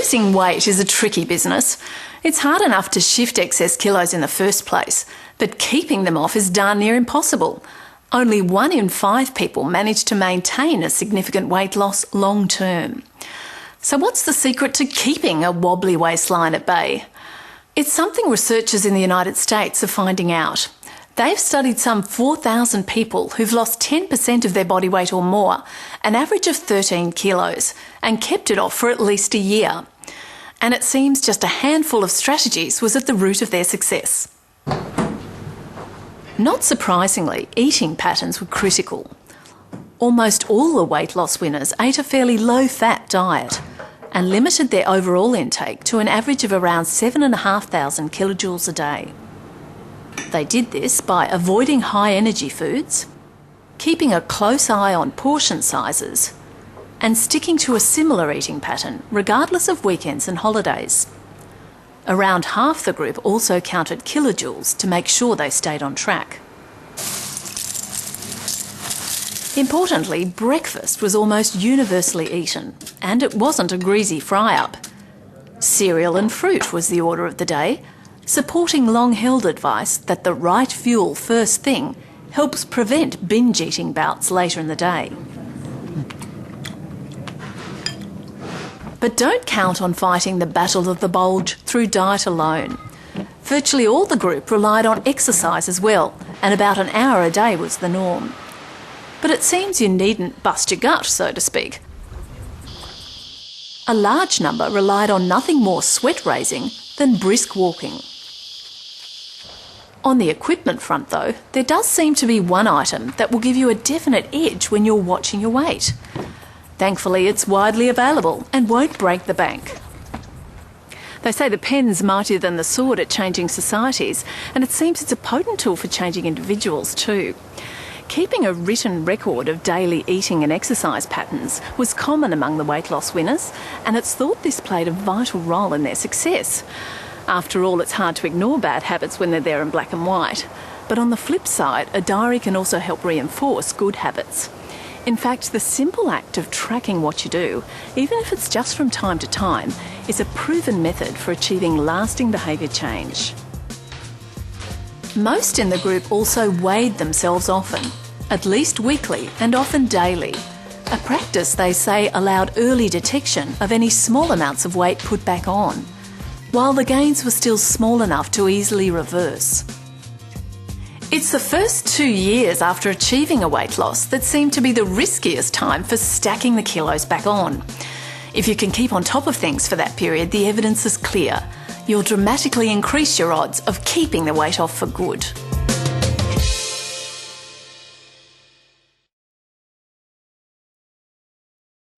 Losing weight is a tricky business. It's hard enough to shift excess kilos in the first place, but keeping them off is darn near impossible. Only 1 in 5 people manage to maintain a significant weight loss long term. So what's the secret to keeping a wobbly waistline at bay? It's something researchers in the United States are finding out. They've studied some 4,000 people who've lost 10% of their body weight or more, an average of 13 kilos, and kept it off for at least a year. And it seems just a handful of strategies was at the root of their success. Not surprisingly, eating patterns were critical. Almost all the weight loss winners ate a fairly low-fat diet and limited their overall intake to an average of around 7,500 kilojoules a day. They did this by avoiding high-energy foods, keeping a close eye on portion sizes, and sticking to a similar eating pattern regardless of weekends and holidays. Around half the group also counted kilojoules to make sure they stayed on track. Importantly, breakfast was almost universally eaten, and it wasn't a greasy fry-up. Cereal and fruit was the order of the day, supporting long-held advice that the right fuel first thing helps prevent binge-eating bouts later in the day. But don't count on fighting the battle of the bulge through diet alone. Virtually all the group relied on exercise as well, and about an hour a day was the norm. But it seems you needn't bust your gut, so to speak. A large number relied on nothing more sweat-raising than brisk walking. On the equipment front, though, there does seem to be one item that will give you a definite edge when you're watching your weight. Thankfully, it's widely available and won't break the bank. They say the pen's mightier than the sword at changing societies, and it seems it's a potent tool for changing individuals too. Keeping a written record of daily eating and exercise patterns was common among the weight loss winners, and it's thought this played a vital role in their success. After all, it's hard to ignore bad habits when they're there in black and white. But on the flip side, a diary can also help reinforce good habits. In fact, the simple act of tracking what you do, even if it's just from time to time, is a proven method for achieving lasting behaviour change. Most in the group also weighed themselves often, at least weekly and often daily. A practice, they say, allowed early detection of any small amounts of weight put back on, while the gains were still small enough to easily reverse. It's the first 2 years after achieving a weight loss that seem to be the riskiest time for stacking the kilos back on. If you can keep on top of things for that period, the evidence is clear. You'll dramatically increase your odds of keeping the weight off for good.